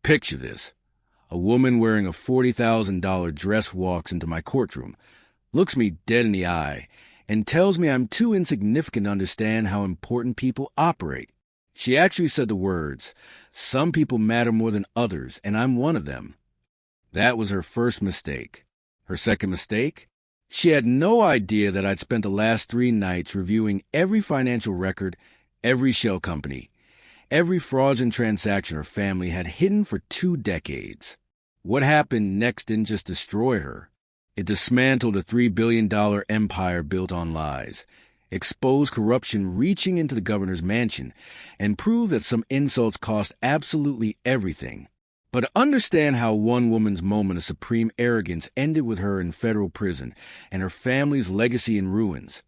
Picture this. A woman wearing a $40,000 dress walks into my courtroom, looks me dead in the eye, and tells me I'm too insignificant to understand how important people operate. She actually said the words, "Some people matter more than others, and I'm one of them." That was her first mistake. Her second mistake? She had no idea that I'd spent the last 3 nights reviewing every financial record, every shell company, every fraudulent transaction her family had hidden for 2 decades. What happened next didn't just destroy her. It dismantled a $3 billion empire built on lies, exposed corruption reaching into the governor's mansion, and proved that some insults cost absolutely everything. But to understand how one woman's moment of supreme arrogance ended with her in federal prison and her family's legacy in ruins,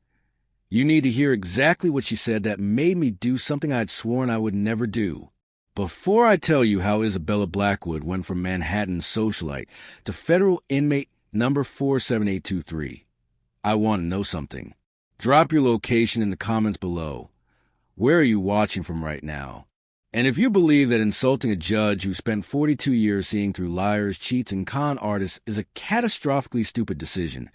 you need to hear exactly what she said that made me do something I'd sworn I would never do. Before I tell you how Isabella Blackwood went from Manhattan socialite to federal inmate number 47823, I want to know something. Drop your location in the comments below. Where are you watching from right now? And if you believe that insulting a judge who spent 42 years seeing through liars, cheats, and con artists is a catastrophically stupid decision,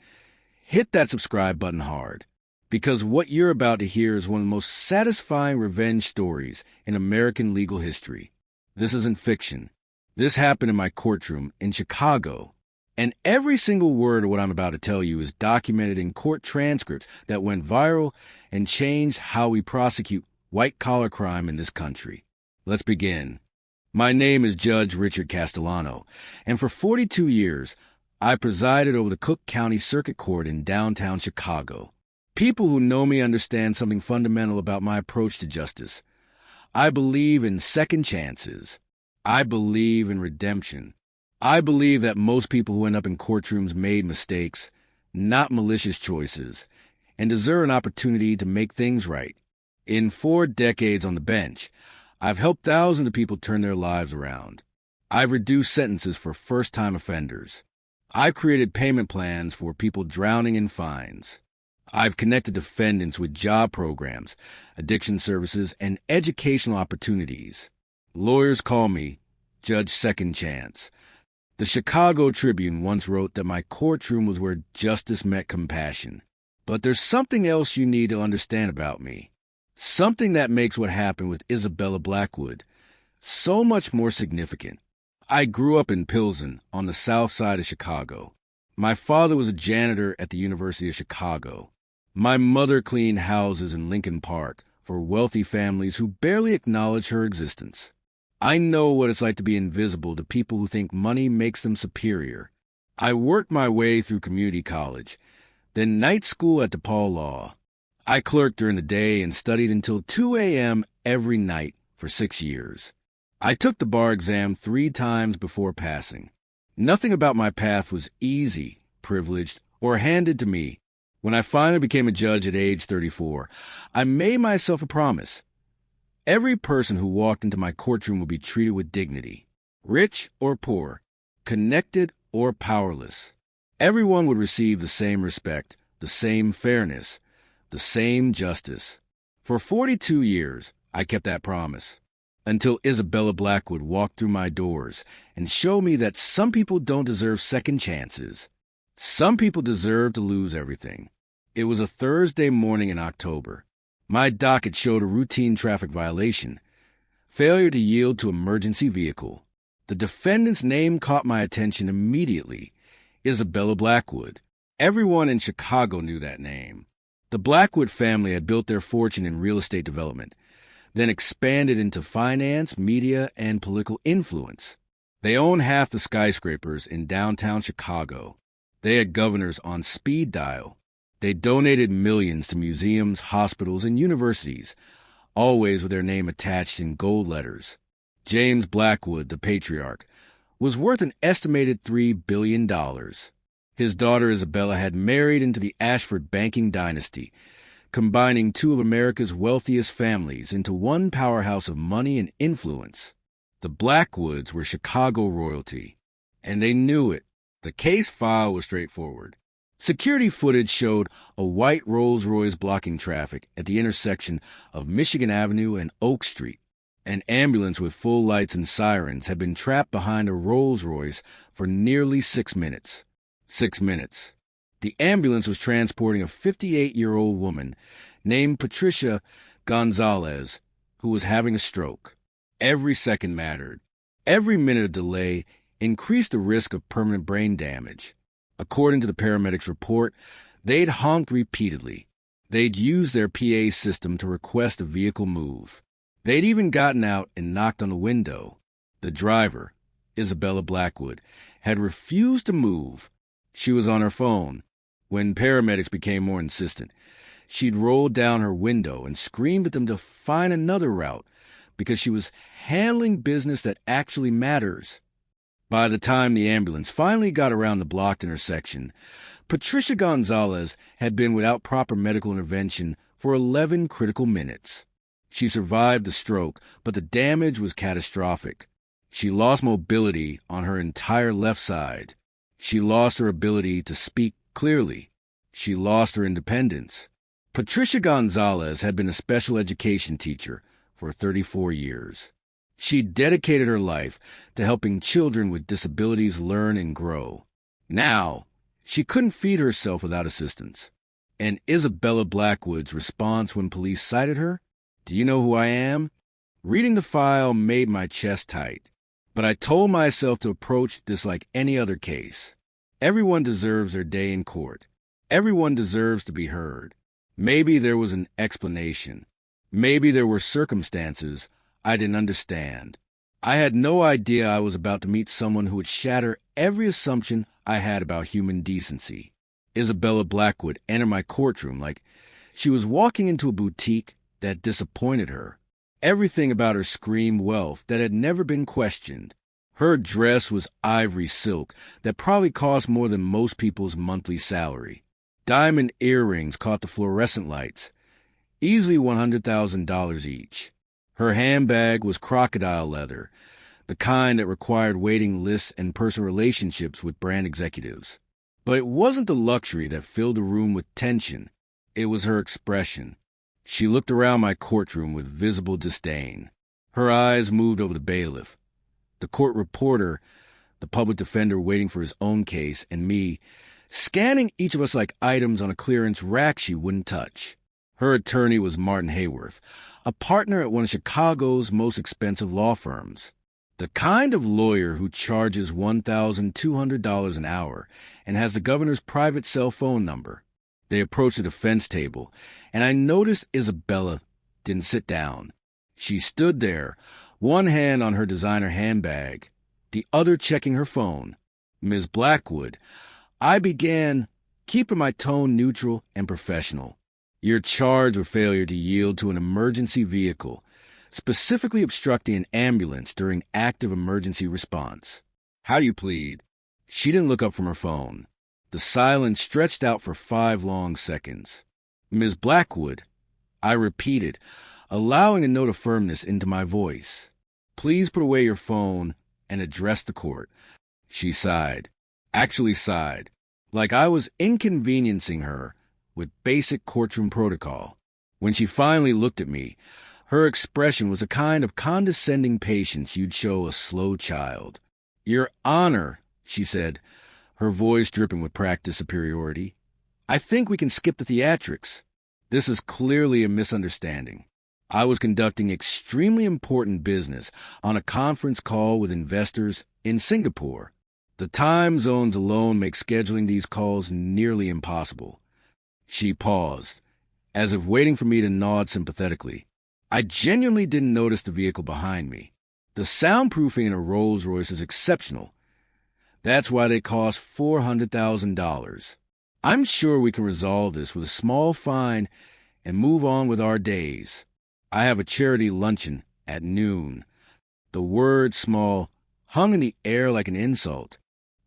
hit that subscribe button hard. Because what you're about to hear is one of the most satisfying revenge stories in American legal history. This isn't fiction. This happened in my courtroom in Chicago. And every single word of what I'm about to tell you is documented in court transcripts that went viral and changed how we prosecute white-collar crime in this country. Let's begin. My name is Judge Richard Castellano, and for 42 years, I presided over the Cook County Circuit Court in downtown Chicago. People who know me understand something fundamental about my approach to justice. I believe in second chances. I believe in redemption. I believe that most people who end up in courtrooms made mistakes, not malicious choices, and deserve an opportunity to make things right. In 4 decades on the bench, I've helped thousands of people turn their lives around. I've reduced sentences for first-time offenders. I've created payment plans for people drowning in fines. I've connected defendants with job programs, addiction services, and educational opportunities. Lawyers call me Judge Second Chance. The Chicago Tribune once wrote that my courtroom was where justice met compassion. But there's something else you need to understand about me. Something that makes what happened with Isabella Blackwood so much more significant. I grew up in Pilsen on the south side of Chicago. My father was a janitor at the University of Chicago. My mother cleaned houses in Lincoln Park for wealthy families who barely acknowledge her existence. I know what it's like to be invisible to people who think money makes them superior. I worked my way through community college, then night school at DePaul Law. I clerked during the day and studied until 2 a.m. every night for 6 years. I took the bar exam 3 times before passing. Nothing about my path was easy, privileged, or handed to me. When I finally became a judge at age 34, I made myself a promise. Every person who walked into my courtroom would be treated with dignity, rich or poor, connected or powerless. Everyone would receive the same respect, the same fairness, the same justice. For 42 years, I kept that promise, until Isabella Blackwood walked through my doors and showed me that some people don't deserve second chances. Some people deserve to lose everything. It was a Thursday morning in October. My docket showed a routine traffic violation, failure to yield to emergency vehicle. The defendant's name caught my attention immediately, Isabella Blackwood. Everyone in Chicago knew that name. The Blackwood family had built their fortune in real estate development, then expanded into finance, media, and political influence. They owned half the skyscrapers in downtown Chicago. They had governors on speed dial. They donated millions to museums, hospitals, and universities, always with their name attached in gold letters. James Blackwood, the patriarch, was worth an estimated $3 billion. His daughter Isabella had married into the Ashford banking dynasty, combining 2 of America's wealthiest families into one powerhouse of money and influence. The Blackwoods were Chicago royalty, and they knew it. The case file was straightforward. Security footage showed a white Rolls-Royce blocking traffic at the intersection of Michigan Avenue and Oak Street. An ambulance with full lights and sirens had been trapped behind a Rolls-Royce for nearly 6 minutes. 6 minutes. The ambulance was transporting a 58-year-old woman named Patricia Gonzalez, who was having a stroke. Every second mattered. Every minute of delay increased the risk of permanent brain damage. According to the paramedics' report, they'd honked repeatedly. They'd used their PA system to request a vehicle move. They'd even gotten out and knocked on the window. The driver, Isabella Blackwood, had refused to move. She was on her phone. When paramedics became more insistent, she'd rolled down her window and screamed at them to find another route because she was handling business that actually matters. By the time the ambulance finally got around the blocked intersection, Patricia Gonzalez had been without proper medical intervention for 11 critical minutes. She survived the stroke, but the damage was catastrophic. She lost mobility on her entire left side. She lost her ability to speak clearly. She lost her independence. Patricia Gonzalez had been a special education teacher for 34 years. She dedicated her life to helping children with disabilities learn and grow. Now, she couldn't feed herself without assistance. And Isabella Blackwood's response when police cited her? Do you know who I am? Reading the file made my chest tight. But I told myself to approach this like any other case. Everyone deserves their day in court. Everyone deserves to be heard. Maybe there was an explanation. Maybe there were circumstances I didn't understand. I had no idea I was about to meet someone who would shatter every assumption I had about human decency. Isabella Blackwood entered my courtroom like she was walking into a boutique that disappointed her. Everything about her screamed wealth that had never been questioned. Her dress was ivory silk that probably cost more than most people's monthly salary. Diamond earrings caught the fluorescent lights, easily $100,000 each. Her handbag was crocodile leather, the kind that required waiting lists and personal relationships with brand executives. But it wasn't the luxury that filled the room with tension. It was her expression. She looked around my courtroom with visible disdain. Her eyes moved over the bailiff, the court reporter, the public defender waiting for his own case, and me, scanning each of us like items on a clearance rack she wouldn't touch. Her attorney was Martin Hayworth, a partner at one of Chicago's most expensive law firms. The kind of lawyer who charges $1,200 an hour and has the governor's private cell phone number. They approached the defense table, and I noticed Isabella didn't sit down. She stood there, one hand on her designer handbag, the other checking her phone. Ms. Blackwood, I began, keeping my tone neutral and professional. You're charged with failure to yield to an emergency vehicle, specifically obstructing an ambulance during active emergency response. How do you plead? She didn't look up from her phone. The silence stretched out for 5 long seconds. Ms. Blackwood, I repeated, allowing a note of firmness into my voice. Please put away your phone and address the court. She sighed, actually sighed, like I was inconveniencing her with basic courtroom protocol. When she finally looked at me, her expression was a kind of condescending patience you'd show a slow child. Your Honor, she said, her voice dripping with practiced superiority, I think we can skip the theatrics. This is clearly a misunderstanding. I was conducting extremely important business on a conference call with investors in Singapore. The time zones alone make scheduling these calls nearly impossible. She paused, as if waiting for me to nod sympathetically. I genuinely didn't notice the vehicle behind me. The soundproofing in a Rolls-Royce is exceptional. That's why they cost $400,000. I'm sure we can resolve this with a small fine and move on with our days. I have a charity luncheon at noon. The word small hung in the air like an insult.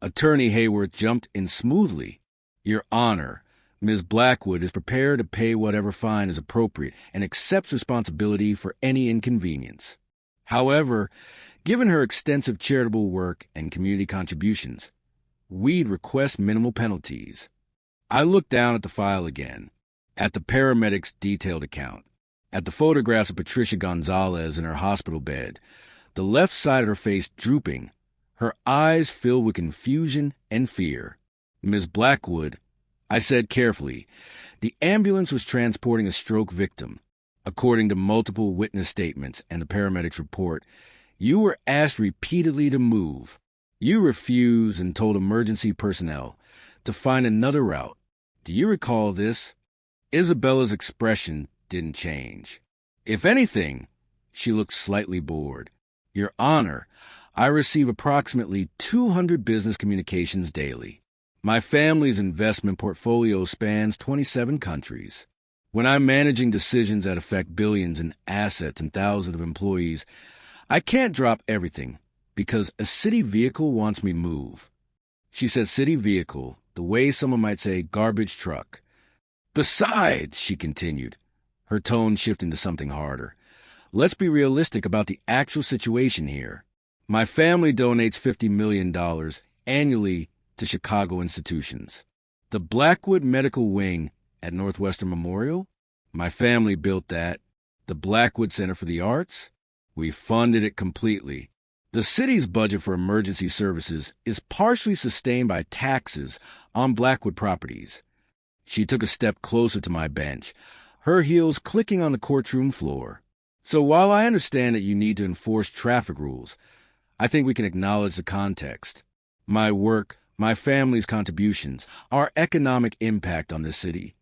Attorney Hayworth jumped in smoothly. Your Honor, Ms. Blackwood is prepared to pay whatever fine is appropriate and accepts responsibility for any inconvenience. However, given her extensive charitable work and community contributions, we'd request minimal penalties. I looked down at the file again, at the paramedic's detailed account. at the photographs of Patricia Gonzalez in her hospital bed, the left side of her face drooping, her eyes filled with confusion and fear. "Miss Blackwood," I said carefully, "the ambulance was transporting a stroke victim. According to multiple witness statements and the paramedics' report, you were asked repeatedly to move. You refused and told emergency personnel to find another route. Do you recall this?" Isabella's expression didn't change. If anything, she looked slightly bored. "Your Honor, I receive approximately 200 business communications daily. My family's investment portfolio spans 27 countries. When I'm managing decisions that affect billions in assets and thousands of employees, I can't drop everything because a city vehicle wants me moved." She said city vehicle, the way someone might say garbage truck. "Besides," she continued, her tone shifting to something harder, "let's be realistic about the actual situation here. My family donates $50 million annually to Chicago institutions. The Blackwood Medical Wing at Northwestern Memorial? My family built that. The Blackwood Center for the Arts? We funded it completely. The city's budget for emergency services is partially sustained by taxes on Blackwood properties." She took a step closer to my bench, her heels clicking on the courtroom floor. "So while I understand that you need to enforce traffic rules, I think we can acknowledge the context. My work, my family's contributions, our economic impact on this city.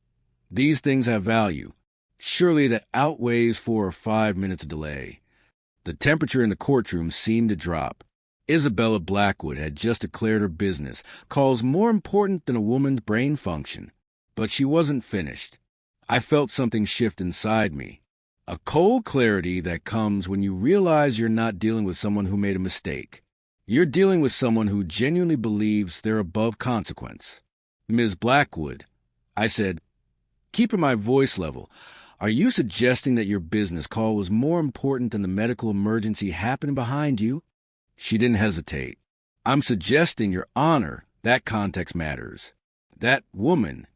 These things have value. Surely that outweighs 4 or 5 minutes of delay." The temperature in the courtroom seemed to drop. Isabella Blackwood had just declared her business calls more important than a woman's brain function. But she wasn't finished. I felt something shift inside me. A cold clarity that comes when you realize you're not dealing with someone who made a mistake. You're dealing with someone who genuinely believes they're above consequence. "Ms. Blackwood," I said, keeping my voice level, "are you suggesting that your business call was more important than the medical emergency happening behind you?" She didn't hesitate. "I'm suggesting, Your Honor, that context matters. That woman,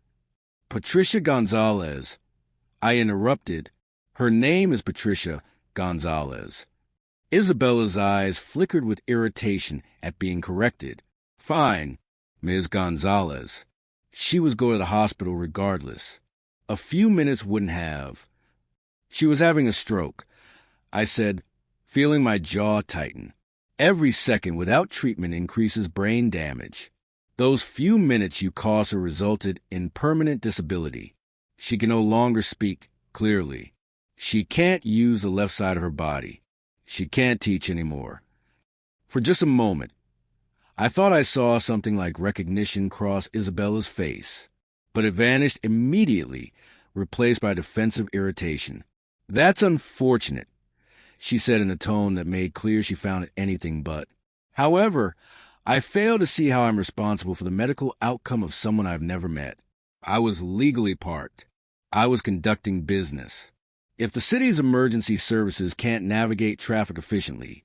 Patricia Gonzalez," I interrupted. "Her name is Patricia Gonzalez." Isabella's eyes flickered with irritation at being corrected. "Fine, Ms. Gonzalez." She was going to the hospital regardless. A few minutes wouldn't have. "She was having a stroke," I said, feeling my jaw tighten. "Every second without treatment increases brain damage. Those few minutes you cost her resulted in permanent disability. She can no longer speak clearly. She can't use the left side of her body. She can't teach anymore." For just a moment, I thought I saw something like recognition cross Isabella's face, but it vanished immediately, replaced by defensive irritation. "That's unfortunate," she said in a tone that made clear she found it anything but. "However, I fail to see how I'm responsible for the medical outcome of someone I've never met. I was legally parked. I was conducting business. If the city's emergency services can't navigate traffic efficiently,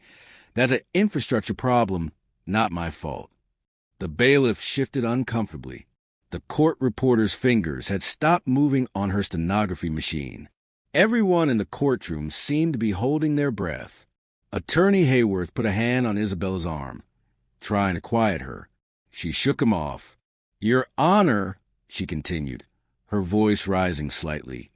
that's an infrastructure problem, not my fault." The bailiff shifted uncomfortably. The court reporter's fingers had stopped moving on her stenography machine. Everyone in the courtroom seemed to be holding their breath. Attorney Hayworth put a hand on Isabella's arm, trying to quiet her. She shook him off. "Your Honor," she continued, her voice rising slightly,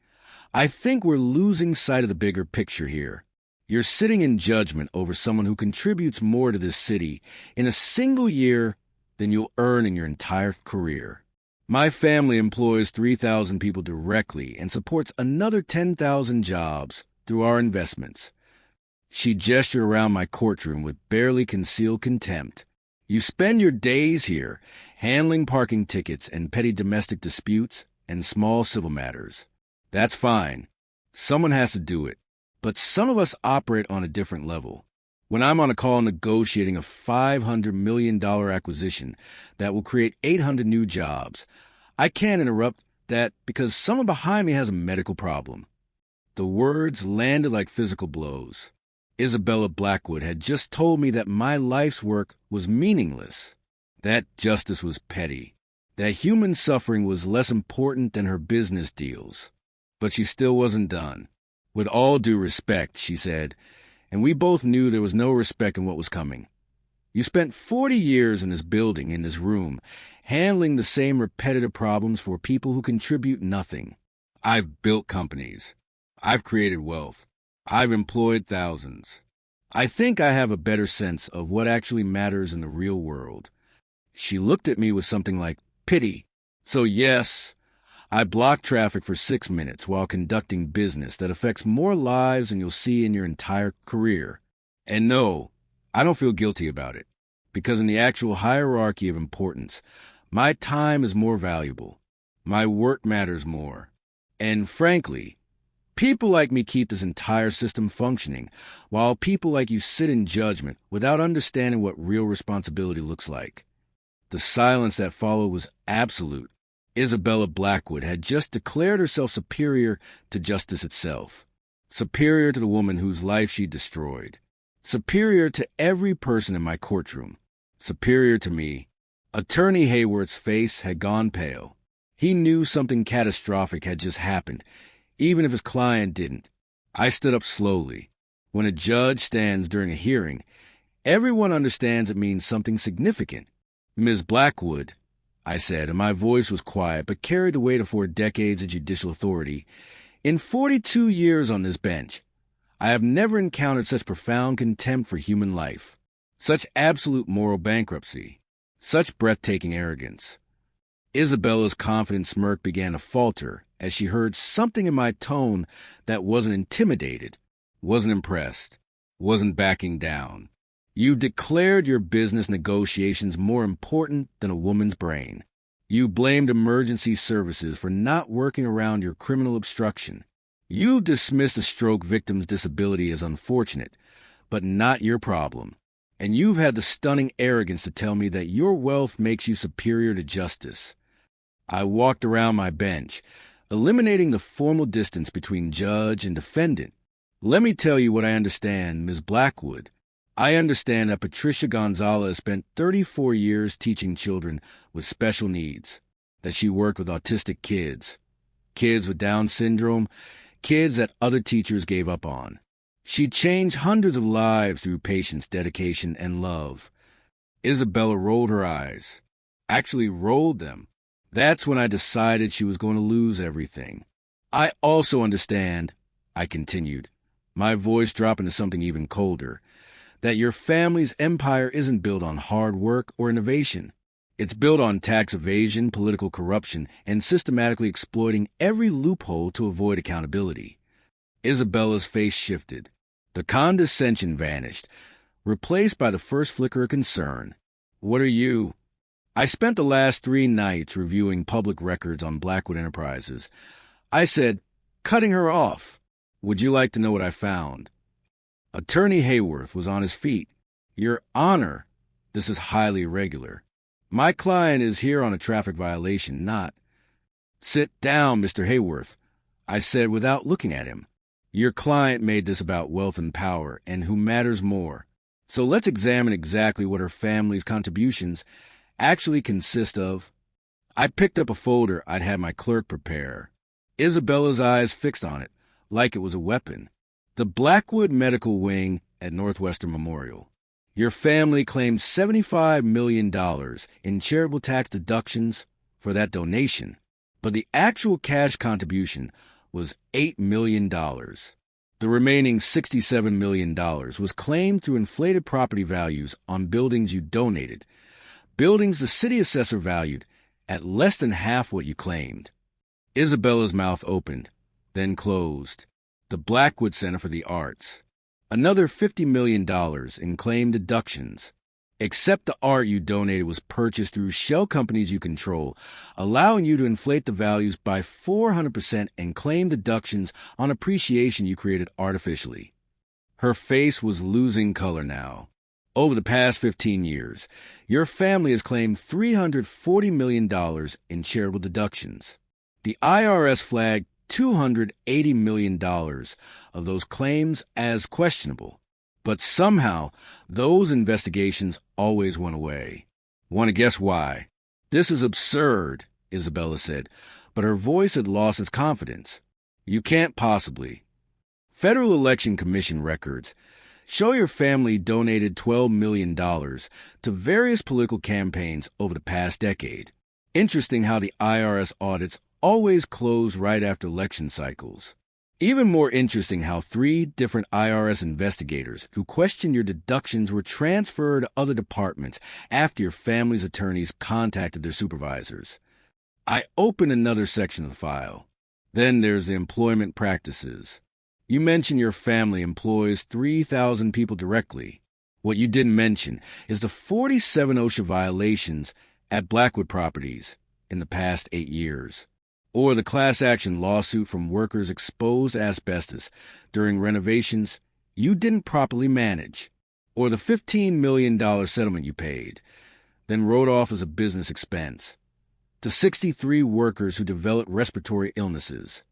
"I think we're losing sight of the bigger picture here. You're sitting in judgment over someone who contributes more to this city in a single year than you'll earn in your entire career. My family employs 3,000 people directly and supports another 10,000 jobs through our investments." She gestured around my courtroom with barely concealed contempt. "You spend your days here handling parking tickets and petty domestic disputes and small civil matters. That's fine. Someone has to do it. But some of us operate on a different level. When I'm on a call negotiating a $500 million acquisition that will create 800 new jobs, I can't interrupt that because someone behind me has a medical problem." The words landed like physical blows. Isabella Blackwood had just told me that my life's work was meaningless, that justice was petty, that human suffering was less important than her business deals. But she still wasn't done. With all due respect, she said, and we both knew there was no respect in what was coming. You spent 40 years in this building, in this room, handling the same repetitive problems for people who contribute nothing. I've built companies. I've created wealth. I've employed thousands. I think I have a better sense of what actually matters in the real world. She looked at me with something like pity. So yes, I blocked traffic for 6 minutes while conducting business that affects more lives than you'll see in your entire career. And no, I don't feel guilty about it, because in the actual hierarchy of importance, my time is more valuable. My work matters more. And frankly, people like me keep this entire system functioning, while people like you sit in judgment without understanding what real responsibility looks like. The silence that followed was absolute. Isabella Blackwood had just declared herself superior to justice itself, superior to the woman whose life she destroyed, superior to every person in my courtroom, superior to me. Attorney Hayworth's face had gone pale. He knew something catastrophic had just happened, even if his client didn't. I stood up slowly. When a judge stands during a hearing, everyone understands it means something significant. Ms. Blackwood, I said, and my voice was quiet but carried the weight of 4 decades of judicial authority. In 42 years on this bench, I have never encountered such profound contempt for human life, such absolute moral bankruptcy, such breathtaking arrogance. Isabella's confident smirk began to falter as she heard something in my tone that wasn't intimidated, wasn't impressed, wasn't backing down. You declared your business negotiations more important than a woman's brain. You blamed emergency services for not working around your criminal obstruction. You dismissed a stroke victim's disability as unfortunate, but not your problem. And you've had the stunning arrogance to tell me that your wealth makes you superior to justice. I walked around my bench, eliminating the formal distance between judge and defendant. Let me tell you what I understand, Ms. Blackwood. I understand that Patricia Gonzalez spent 34 years teaching children with special needs, that she worked with autistic kids, kids with Down syndrome, kids that other teachers gave up on. She changed hundreds of lives through patience, dedication, and love. Isabella rolled her eyes, actually rolled them. That's when I decided she was going to lose everything. I also understand, I continued, my voice dropping to something even colder, that your family's empire isn't built on hard work or innovation. It's built on tax evasion, political corruption, and systematically exploiting every loophole to avoid accountability. Isabella's face shifted. The condescension vanished, replaced by the first flicker of concern. What are you? I spent the last 3 nights reviewing public records on Blackwood Enterprises. I said, cutting her off. Would you like to know what I found? Attorney Hayworth was on his feet. Your Honor, this is highly irregular. My client is here on a traffic violation, not... Sit down, Mr. Hayworth, I said without looking at him. Your client made this about wealth and power, and who matters more. So let's examine exactly what her family's contributions actually consist of. I picked up a folder I'd had my clerk prepare. Isabella's eyes fixed on it, like it was a weapon. The Blackwood Medical Wing at Northwestern Memorial. Your family claimed $75 million in charitable tax deductions for that donation, but the actual cash contribution was $8 million. The remaining $67 million was claimed through inflated property values on buildings you donated, buildings the city assessor valued at less than half what you claimed. Isabella's mouth opened, then closed. The Blackwood Center for the Arts. Another $50 million in claimed deductions. Except the art you donated was purchased through shell companies you control, allowing you to inflate the values by 400% and claim deductions on appreciation you created artificially. Her face was losing color now. Over the past 15 years, your family has claimed $340 million in charitable deductions. The IRS flagged $280 million of those claims as questionable. But somehow, those investigations always went away. Want to guess why? This is absurd, Isabella said, but her voice had lost its confidence. You can't possibly. Federal Election Commission records show your family donated $12 million to various political campaigns over the past decade. Interesting how the IRS audits always close right after election cycles. Even more interesting how 3 different IRS investigators who questioned your deductions were transferred to other departments after your family's attorneys contacted their supervisors. I open another section of the file. Then there's the employment practices. You mention your family employs 3,000 people directly. What you didn't mention is the 47 OSHA violations at Blackwood Properties in the past 8 years, or the class action lawsuit from workers exposed to asbestos during renovations you didn't properly manage, or the $15 million settlement you paid, then wrote off as a business expense, to 63 workers who developed respiratory illnesses.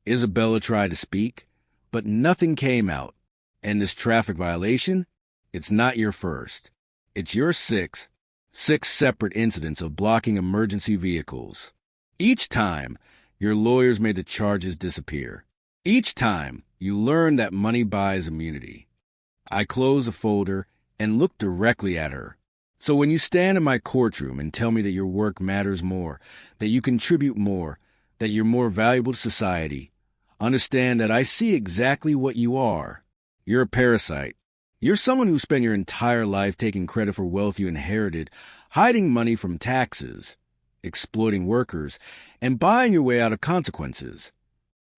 Isabella tried to speak, but nothing came out, and this traffic violation, it's not your first. It's your sixth separate incidents of blocking emergency vehicles. Each time, your lawyers made the charges disappear. Each time, you learned that money buys immunity. I close the folder and look directly at her. So when you stand in my courtroom and tell me that your work matters more, that you contribute more, that you're more valuable to society, understand that I see exactly what you are. You're a parasite. You're someone who spent your entire life taking credit for wealth you inherited, hiding money from taxes, exploiting workers, and buying your way out of consequences.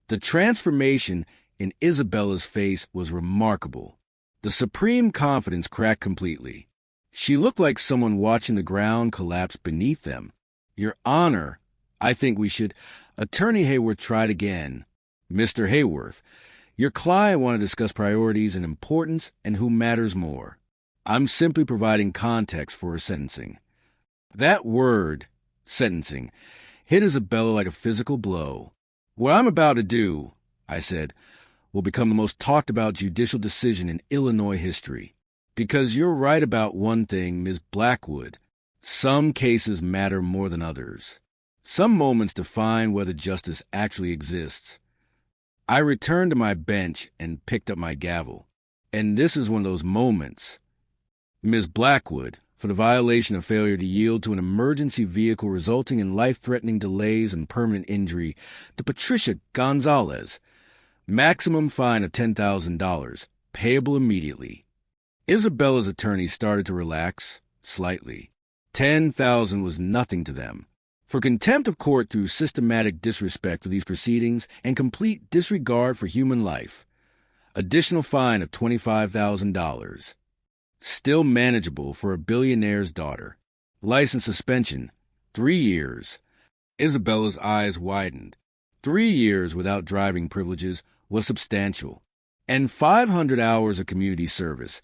The transformation in Isabella's face was remarkable. The supreme confidence cracked completely. She looked like someone watching the ground collapse beneath them. Your Honor, I think we should. Attorney Hayworth tried again. Mr. Hayworth, your client wanted to discuss priorities and importance and who matters more. I'm simply providing context for her sentencing. That word, sentencing, hit Isabella like a physical blow. What I'm about to do, I said, will become the most talked about judicial decision in Illinois history. Because you're right about one thing, Ms. Blackwood. Some cases matter more than others. Some moments define whether justice actually exists. I returned to my bench and picked up my gavel. And this is one of those moments. Ms. Blackwood, for the violation of failure to yield to an emergency vehicle resulting in life-threatening delays and permanent injury to Patricia Gonzalez. Maximum fine of $10,000, payable immediately. Isabella's attorney started to relax, slightly. $10,000 was nothing to them. For contempt of court through systematic disrespect of these proceedings and complete disregard for human life. Additional fine of $25,000. Still manageable for a billionaire's daughter. License suspension, 3 years. Isabella's eyes widened. 3 years without driving privileges was substantial. And 500 hours of community service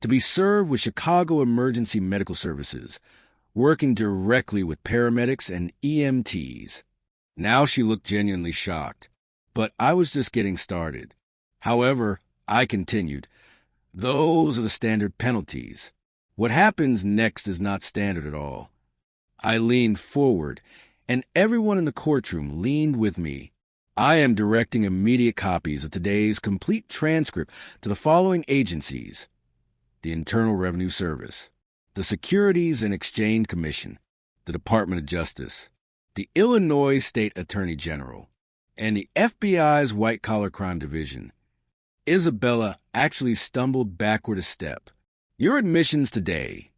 to be served with Chicago Emergency Medical Services, working directly with paramedics and EMTs. Now she looked genuinely shocked. But I was just getting started. However, I continued, those are the standard penalties. What happens next is not standard at all. I leaned forward, and everyone in the courtroom leaned with me. I am directing immediate copies of today's complete transcript to the following agencies: the Internal Revenue Service, the Securities and Exchange Commission, the Department of Justice, the Illinois State Attorney General, and the FBI's White Collar Crime Division. Isabella actually stumbled backward a step. Your admissions today,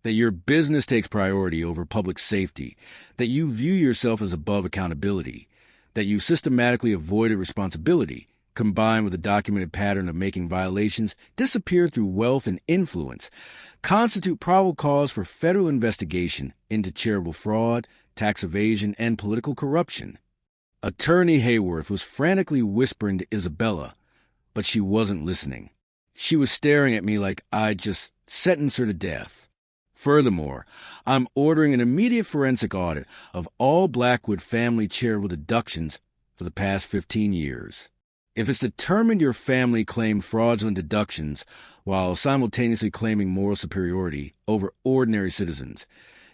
that your business takes priority over public safety, that you view yourself as above accountability, that you systematically avoided responsibility, combined with a documented pattern of making violations disappear through wealth and influence, constitute probable cause for federal investigation into charitable fraud, tax evasion, and political corruption. Attorney Hayworth was frantically whispering to Isabella, but she wasn't listening. She was staring at me like I'd just sentenced her to death. Furthermore, I'm ordering an immediate forensic audit of all Blackwood family charitable deductions for the past 15 years. If it's determined your family claimed fraudulent deductions while simultaneously claiming moral superiority over ordinary citizens,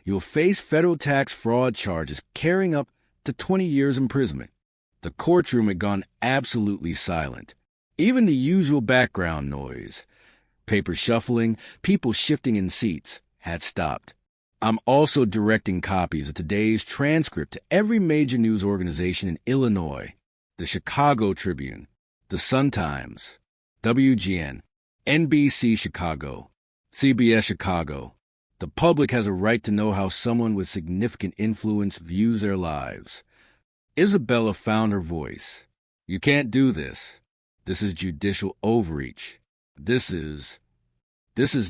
you'll face federal tax fraud charges carrying up to 20 years imprisonment. The courtroom had gone absolutely silent. Even the usual background noise, paper shuffling, people shifting in seats, had stopped. I'm also directing copies of today's transcript to every major news organization in Illinois: the Chicago Tribune, the Sun-Times, WGN, NBC Chicago, CBS Chicago. The public has a right to know how someone with significant influence views their lives. Isabella found her voice. You can't do this. This is judicial overreach. This is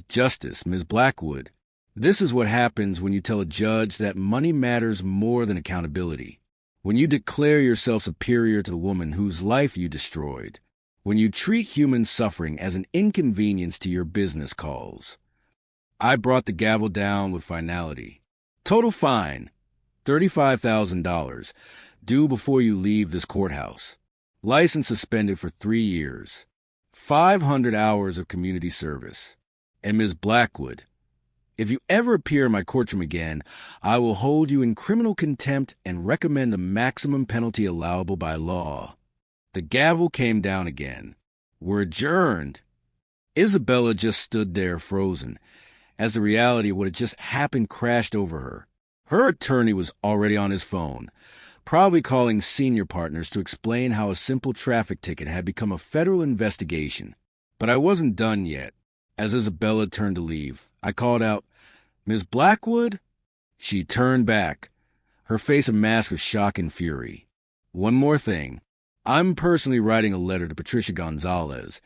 justice, Ms. Blackwood. This is what happens when you tell a judge that money matters more than accountability. When you declare yourself superior to the woman whose life you destroyed. When you treat human suffering as an inconvenience to your business calls. I brought the gavel down with finality. Total fine, $35,000, due before you leave this courthouse. License suspended for 3 years. 500 hours of community service. And Ms. Blackwood, if you ever appear in my courtroom again, I will hold you in criminal contempt and recommend the maximum penalty allowable by law. The gavel came down again. We're adjourned. Isabella just stood there frozen, as the reality of what had just happened crashed over her. Her attorney was already on his phone, probably calling senior partners to explain how a simple traffic ticket had become a federal investigation. But I wasn't done yet. As Isabella turned to leave, I called out, "Miss Blackwood?" She turned back, her face a mask of shock and fury. "One more thing. I'm personally writing a letter to Patricia Gonzalez,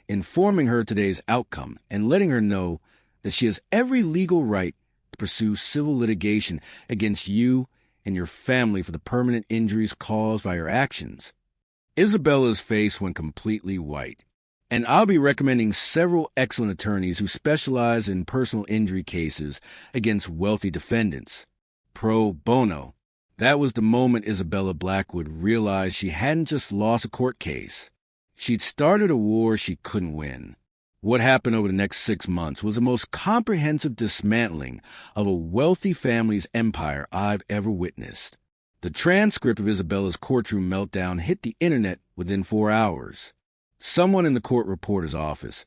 informing her today's outcome and letting her know that she has every legal right to pursue civil litigation against you and your family for the permanent injuries caused by your actions." Isabella's face went completely white. "And I'll be recommending several excellent attorneys who specialize in personal injury cases against wealthy defendants. Pro bono." That was the moment Isabella Blackwood realized she hadn't just lost a court case. She'd started a war she couldn't win. What happened over the next 6 months was the most comprehensive dismantling of a wealthy family's empire I've ever witnessed. The transcript of Isabella's courtroom meltdown hit the internet within 4 hours. Someone in the court reporter's office,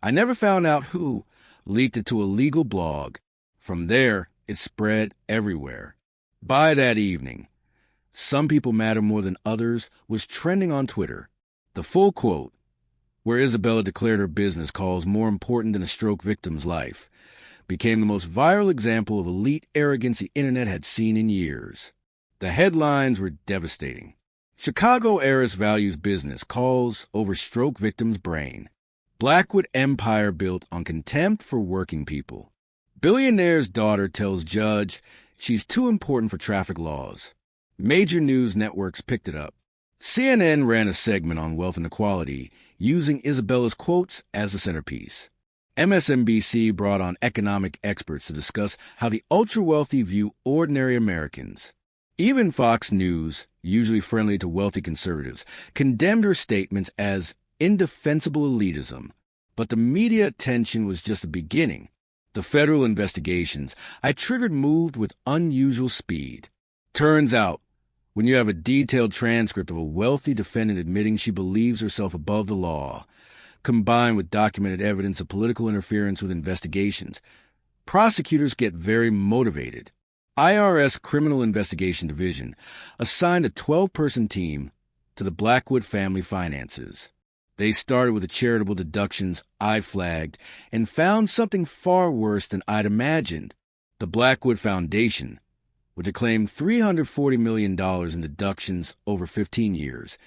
I never found out who, leaked it to a legal blog. From there, it spread everywhere. By that evening, "Some People Matter More Than Others" was trending on Twitter. The full quote, where Isabella declared her business calls more important than a stroke victim's life, became the most viral example of elite arrogance the internet had seen in years. The headlines were devastating. Chicago Heiress values business, calls over stroke victim's brain. Blackwood empire built on contempt for working people. Billionaire's daughter tells judge she's too important for traffic laws. Major news networks picked it up. CNN ran a segment on wealth inequality, using Isabella's quotes as the centerpiece. MSNBC brought on economic experts to discuss how the ultra-wealthy view ordinary Americans. Even Fox News, usually friendly to wealthy conservatives, condemned her statements as indefensible elitism. But the media attention was just the beginning. The federal investigations I triggered moved with unusual speed. Turns out, when you have a detailed transcript of a wealthy defendant admitting she believes herself above the law, combined with documented evidence of political interference with investigations, prosecutors get very motivated. IRS Criminal Investigation Division assigned a 12-person team to the Blackwood family finances. They started with the charitable deductions I flagged and found something far worse than I'd imagined. The Blackwood Foundation, which had claimed $340 million in deductions over 15 years,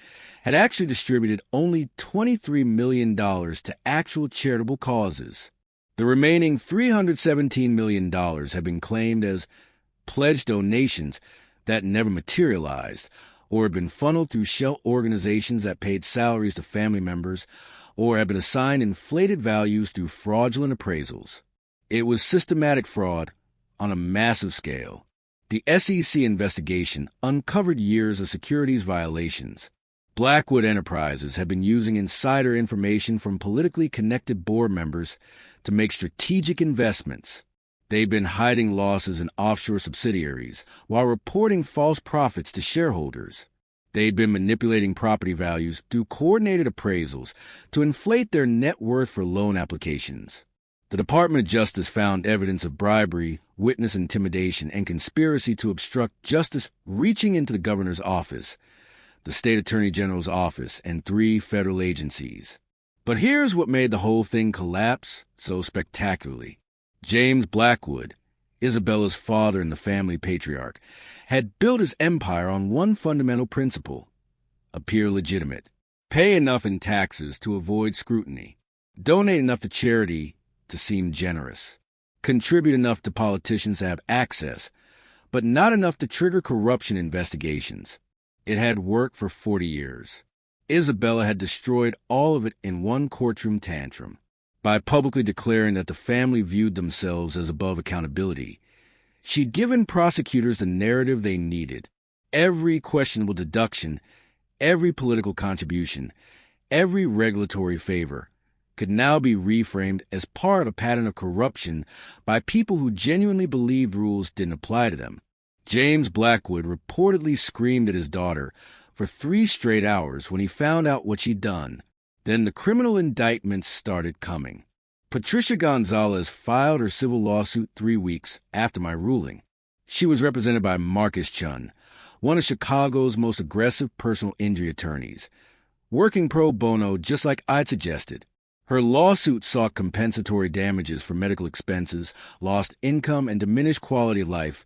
had actually distributed only $23 million to actual charitable causes. The remaining $317 million had been claimed as pledged donations that never materialized, or had been funneled through shell organizations that paid salaries to family members, or had been assigned inflated values through fraudulent appraisals. It was systematic fraud on a massive scale. The SEC investigation uncovered years of securities violations. Blackwood Enterprises had been using insider information from politically connected board members to make strategic investments. They'd been hiding losses in offshore subsidiaries while reporting false profits to shareholders. They'd been manipulating property values through coordinated appraisals to inflate their net worth for loan applications. The Department of Justice found evidence of bribery, witness intimidation, and conspiracy to obstruct justice reaching into the governor's office, the state attorney general's office, and 3 federal agencies. But here's what made the whole thing collapse so spectacularly. James Blackwood, Isabella's father and the family patriarch, had built his empire on one fundamental principle: appear legitimate, pay enough in taxes to avoid scrutiny, donate enough to charity to seem generous, contribute enough to politicians to have access, but not enough to trigger corruption investigations. It had worked for 40 years. Isabella had destroyed all of it in one courtroom tantrum. By publicly declaring that the family viewed themselves as above accountability, she'd given prosecutors the narrative they needed. Every questionable deduction, every political contribution, every regulatory favor could now be reframed as part of a pattern of corruption by people who genuinely believed rules didn't apply to them. James Blackwood reportedly screamed at his daughter for 3 straight hours when he found out what she'd done. Then the criminal indictments started coming. Patricia Gonzalez filed her civil lawsuit 3 weeks after my ruling. She was represented by Marcus Chun, one of Chicago's most aggressive personal injury attorneys, working pro bono just like I'd suggested. Her lawsuit sought compensatory damages for medical expenses, lost income, and diminished quality of life,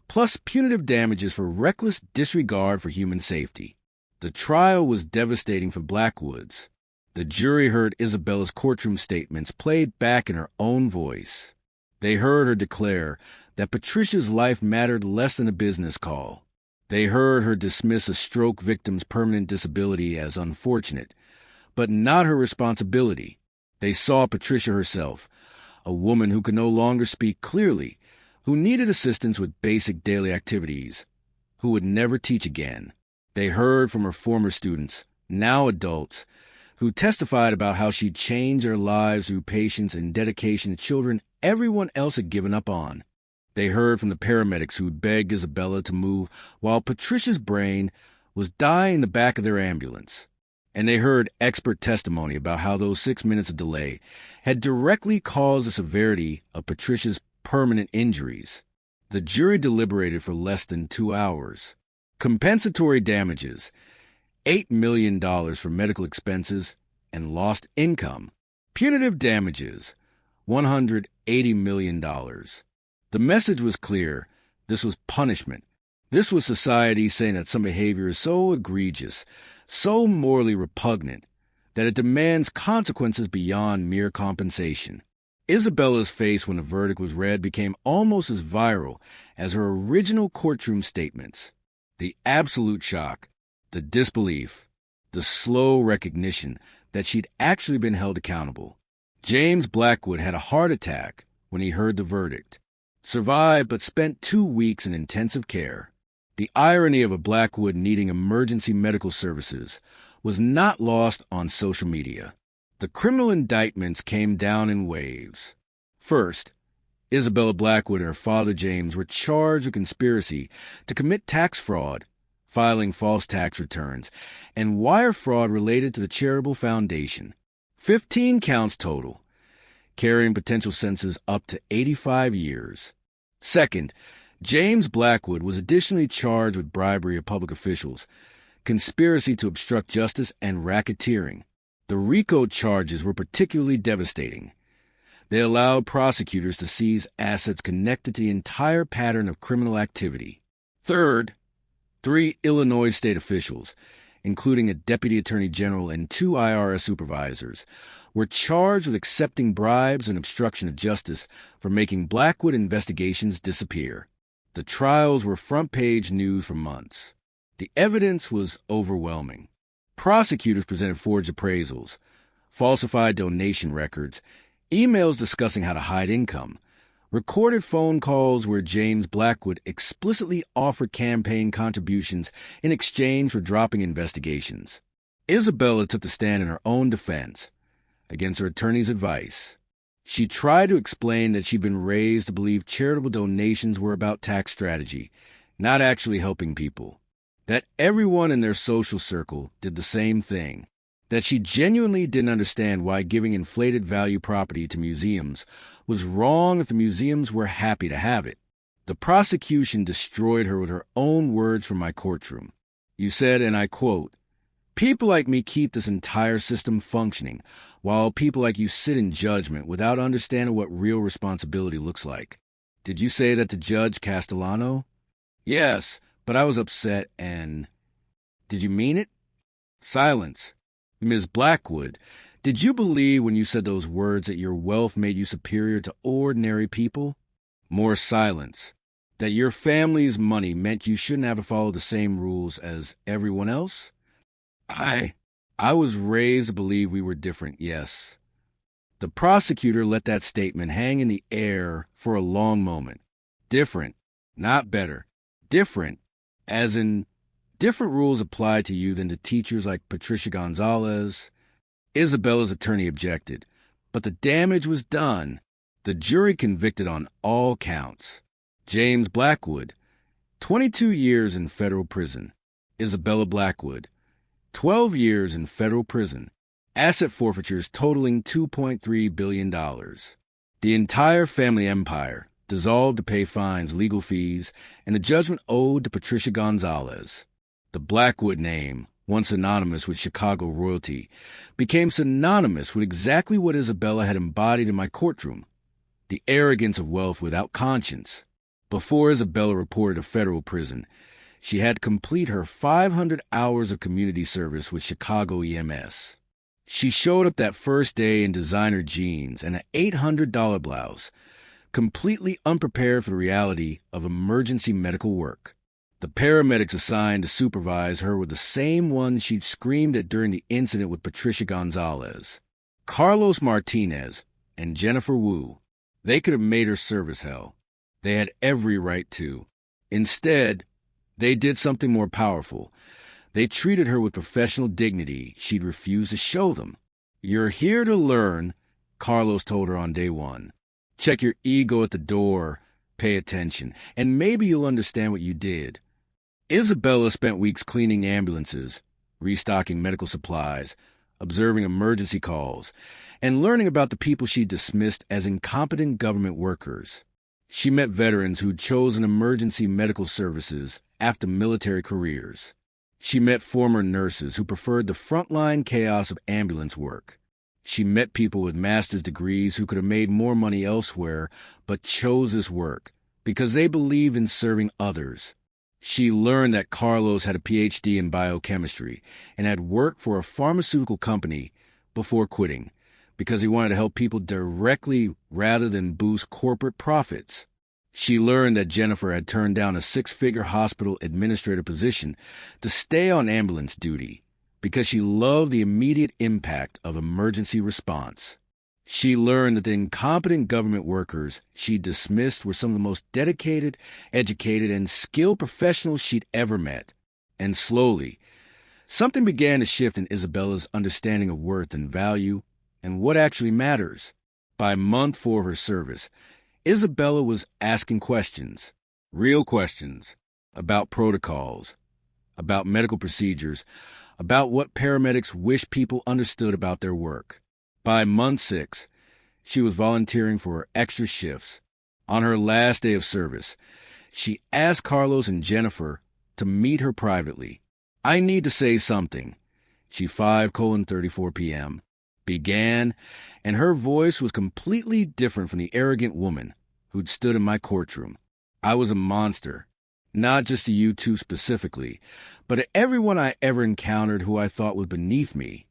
plus punitive damages for reckless disregard for human safety. The trial was devastating for Blackwoods. The jury heard Isabella's courtroom statements played back in her own voice. They heard her declare that Patricia's life mattered less than a business call. They heard her dismiss a stroke victim's permanent disability as unfortunate, but not her responsibility. They saw Patricia herself, a woman who could no longer speak clearly, who needed assistance with basic daily activities, who would never teach again. They heard from her former students, now adults, who testified about how she'd changed their lives through patience and dedication to children everyone else had given up on. They heard from the paramedics who'd begged Isabella to move while Patricia's brain was dying in the back of their ambulance. And they heard expert testimony about how those 6 minutes of delay had directly caused the severity of Patricia's permanent injuries. The jury deliberated for less than 2 hours. Compensatory damages: $8 million for medical expenses and lost income. Punitive damages: $180 million. The message was clear. This was punishment. This was society saying that some behavior is so egregious, so morally repugnant, that it demands consequences beyond mere compensation. Isabella's face when the verdict was read became almost as viral as her original courtroom statements. The absolute shock, the disbelief, the slow recognition that she'd actually been held accountable. James Blackwood had a heart attack when he heard the verdict. Survived but spent 2 weeks in intensive care. The irony of a Blackwood needing emergency medical services was not lost on social media. The criminal indictments came down in waves. First, Isabella Blackwood and her father James were charged with conspiracy to commit tax fraud, filing false tax returns, and wire fraud related to the charitable foundation. 15 counts total, carrying potential sentences up to 85 years. Second, James Blackwood was additionally charged with bribery of public officials, conspiracy to obstruct justice, and racketeering. The RICO charges were particularly devastating. They allowed prosecutors to seize assets connected to the entire pattern of criminal activity. Third, 3 Illinois state officials, including a deputy attorney general and 2 IRS supervisors, were charged with accepting bribes and obstruction of justice for making Blackwood investigations disappear. The trials were front-page news for months. The evidence was overwhelming. Prosecutors presented forged appraisals, falsified donation records, emails discussing how to hide income, recorded phone calls where James Blackwood explicitly offered campaign contributions in exchange for dropping investigations. Isabella took the stand in her own defense, against her attorney's advice. She tried to explain that she'd been raised to believe charitable donations were about tax strategy, not actually helping people. That everyone in their social circle did the same thing. That she genuinely didn't understand why giving inflated value property to museums was wrong if the museums were happy to have it. The prosecution destroyed her with her own words from my courtroom. You said, and I quote, "People like me keep this entire system functioning, while people like you sit in judgment without understanding what real responsibility looks like." Did you say that to Judge Castellano? Yes, but I was upset and... Did you mean it? Silence. Ms. Blackwood, did you believe when you said those words that your wealth made you superior to ordinary people? More silence. That your family's money meant you shouldn't have to follow the same rules as everyone else? I was raised to believe we were different, yes. The prosecutor let that statement hang in the air for a long moment. Different, not better. Different, as in different rules apply to you than to teachers like Patricia Gonzalez. Isabella's attorney objected, but the damage was done. The jury convicted on all counts. James Blackwood, 22 years in federal prison. Isabella Blackwood, 12 years in federal prison. Asset forfeitures totaling $2.3 billion. The entire family empire dissolved to pay fines, legal fees, and the judgment owed to Patricia Gonzalez. The Blackwood name, once synonymous with Chicago royalty, became synonymous with exactly what Isabella had embodied in my courtroom: the arrogance of wealth without conscience. Before Isabella reported to federal prison, she had to complete her 500 hours of community service with Chicago EMS. She showed up that first day in designer jeans and an $800 blouse, completely unprepared for the reality of emergency medical work. The paramedics assigned to supervise her were the same ones she'd screamed at during the incident with Patricia Gonzalez. Carlos Martinez and Jennifer Wu. They could have made her service hell. They had every right to. Instead, they did something more powerful. They treated her with professional dignity she'd refused to show them. "You're here to learn," Carlos told her on day one. "Check your ego at the door, pay attention, and maybe you'll understand what you did." Isabella spent weeks cleaning ambulances, restocking medical supplies, observing emergency calls, and learning about the people she dismissed as incompetent government workers. She met veterans who'd chosen emergency medical services after military careers. She met former nurses who preferred the frontline chaos of ambulance work. She met people with master's degrees who could have made more money elsewhere but chose this work because they believed in serving others. She learned that Carlos had a PhD in biochemistry and had worked for a pharmaceutical company before quitting because he wanted to help people directly rather than boost corporate profits. She learned that Jennifer had turned down a 6-figure hospital administrator position to stay on ambulance duty because she loved the immediate impact of emergency response. She learned that the incompetent government workers she dismissed were some of the most dedicated, educated, and skilled professionals she'd ever met. And slowly, something began to shift in Isabella's understanding of worth and value and what actually matters. By month 4 of her service, Isabella was asking questions, real questions, about protocols, about medical procedures, about what paramedics wish people understood about their work. By month 6, she was volunteering for her extra shifts. On her last day of service, she asked Carlos and Jennifer to meet her privately. "I need to say something," she 5:34 p.m. began, and her voice was completely different from the arrogant woman who'd stood in my courtroom. I was a monster, not just to you two specifically, but to everyone I ever encountered who I thought was beneath me.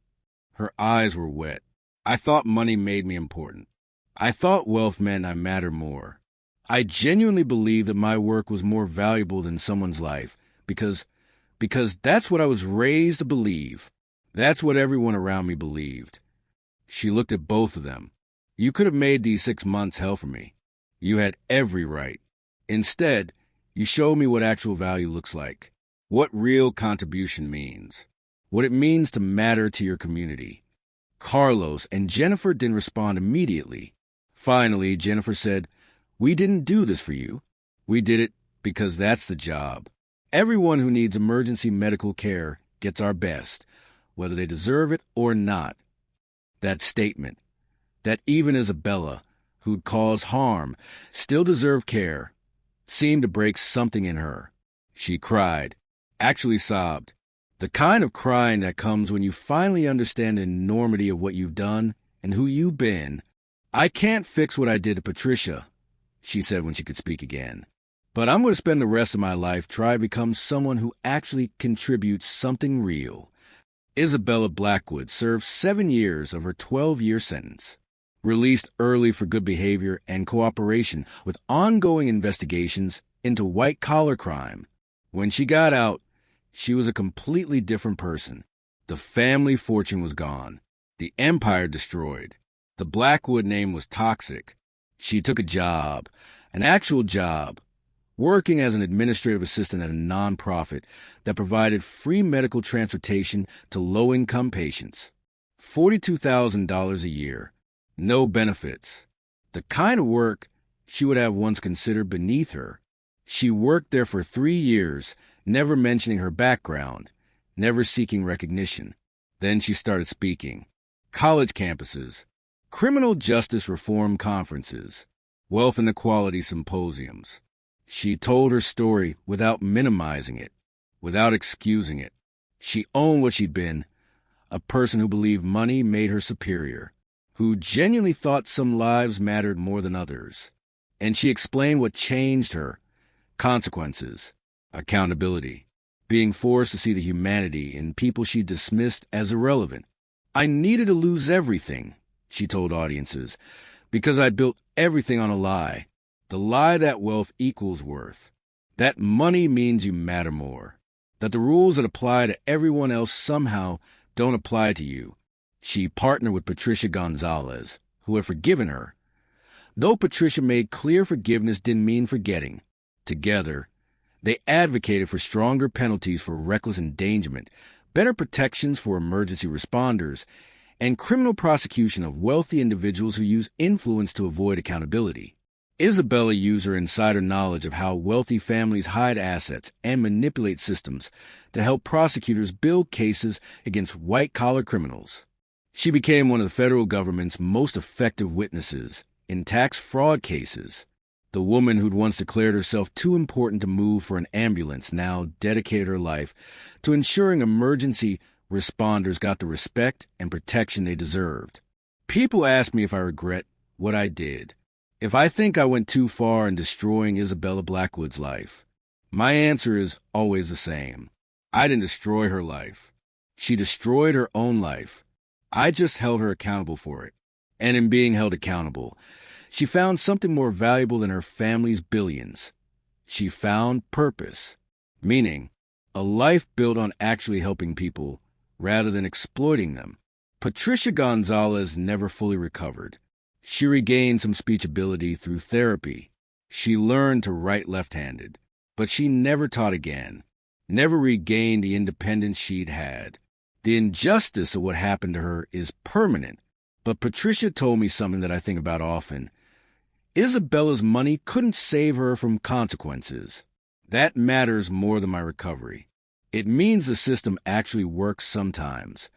Her eyes were wet. I thought money made me important. I thought wealth meant I mattered more. I genuinely believed that my work was more valuable than someone's life because that's what I was raised to believe. That's what everyone around me believed. She looked at both of them. "You could have made these 6 months hell for me. You had every right. Instead, you showed me what actual value looks like, what real contribution means, what it means to matter to your community." Carlos and Jennifer didn't respond immediately. Finally, Jennifer said, "We didn't do this for you. We did it because that's the job." Everyone who needs emergency medical care gets our best, whether they deserve it or not. That statement, that even Isabella, who'd caused harm, still deserved care, seemed to break something in her. She cried, actually sobbed. The kind of crying that comes when you finally understand the enormity of what you've done and who you've been. "I can't fix what I did to Patricia," she said when she could speak again. "But I'm going to spend the rest of my life trying to become someone who actually contributes something real." Isabella Blackwood served 7 years of her 12-year sentence, released early for good behavior and cooperation with ongoing investigations into white-collar crime. When she got out, she was a completely different person. The family fortune was gone, the empire destroyed. The Blackwood name was toxic. She took a job, an actual job, working as an administrative assistant at a nonprofit that provided free medical transportation to low-income patients. $42,000 a year, no benefits. The kind of work she would have once considered beneath her. She worked there for 3 years, never mentioning her background, never seeking recognition. Then she started speaking. College campuses, criminal justice reform conferences, wealth inequality symposiums. She told her story without minimizing it, without excusing it. She owned what she'd been, a person who believed money made her superior, who genuinely thought some lives mattered more than others. And she explained what changed her: consequences, accountability, being forced to see the humanity in people she dismissed as irrelevant. "I needed to lose everything," she told audiences, "because I built everything on a lie. The lie that wealth equals worth, that money means you matter more, that the rules that apply to everyone else somehow don't apply to you." She partnered with Patricia Gonzalez, who had forgiven her. Though Patricia made clear forgiveness didn't mean forgetting. Together, they advocated for stronger penalties for reckless endangerment, better protections for emergency responders, and criminal prosecution of wealthy individuals who use influence to avoid accountability. Isabella used her insider knowledge of how wealthy families hide assets and manipulate systems to help prosecutors build cases against white-collar criminals. She became one of the federal government's most effective witnesses in tax fraud cases. The woman who'd once declared herself too important to move for an ambulance now dedicated her life to ensuring emergency responders got the respect and protection they deserved. People ask me if I regret what I did, if I think I went too far in destroying Isabella Blackwood's life. My answer is always the same. I didn't destroy her life. She destroyed her own life. I just held her accountable for it. And in being held accountable, she found something more valuable than her family's billions. She found purpose, meaning a life built on actually helping people rather than exploiting them. Patricia Gonzalez never fully recovered. She regained some speech ability through therapy. She learned to write left-handed, but she never taught again, never regained the independence she'd had. The injustice of what happened to her is permanent, but Patricia told me something that I think about often. Isabella's money couldn't save her from consequences. That matters more than my recovery. It means the system actually works sometimes.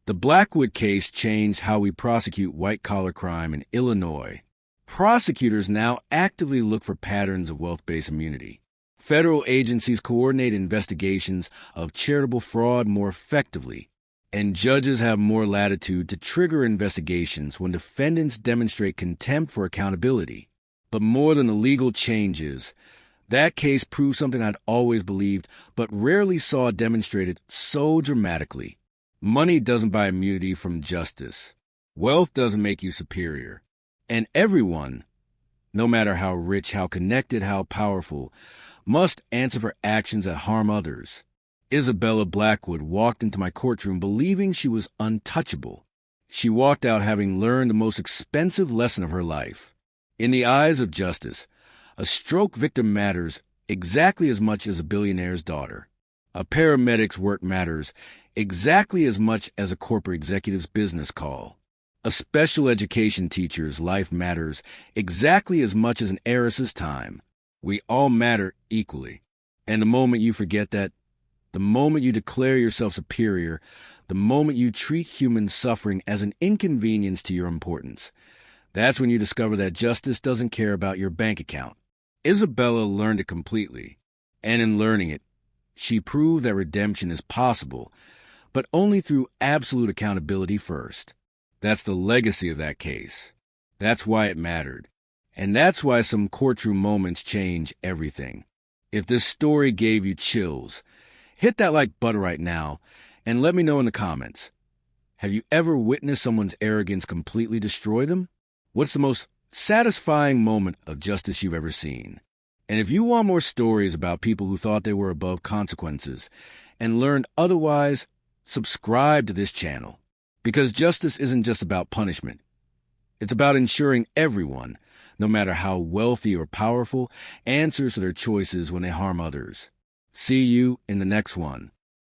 The Blackwood case changed how we prosecute white-collar crime in Illinois. Prosecutors now actively look for patterns of wealth-based immunity. Federal agencies coordinate investigations of charitable fraud more effectively, and judges have more latitude to trigger investigations when defendants demonstrate contempt for accountability. But more than the legal changes, that case proved something I'd always believed but rarely saw demonstrated so dramatically. Money doesn't buy immunity from justice. Wealth doesn't make you superior. And everyone, no matter how rich, how connected, how powerful, must answer for actions that harm others. Isabella Blackwood walked into my courtroom believing she was untouchable. She walked out having learned the most expensive lesson of her life. In the eyes of justice, a stroke victim matters exactly as much as a billionaire's daughter. A paramedic's work matters exactly as much as a corporate executive's business call. A special education teacher's life matters exactly as much as an heiress's time. We all matter equally. And the moment you forget that, the moment you declare yourself superior, the moment you treat human suffering as an inconvenience to your importance, that's when you discover that justice doesn't care about your bank account. Isabella learned it completely, and in learning it, she proved that redemption is possible, but only through absolute accountability first. That's the legacy of that case. That's why it mattered. And that's why some courtroom moments change everything. If this story gave you chills, hit that like button right now and let me know in the comments. Have you ever witnessed someone's arrogance completely destroy them? What's the most satisfying moment of justice you've ever seen? And if you want more stories about people who thought they were above consequences and learned otherwise, subscribe to this channel. Because justice isn't just about punishment. It's about ensuring everyone, no matter how wealthy or powerful, answers to their choices when they harm others. See you in the next one.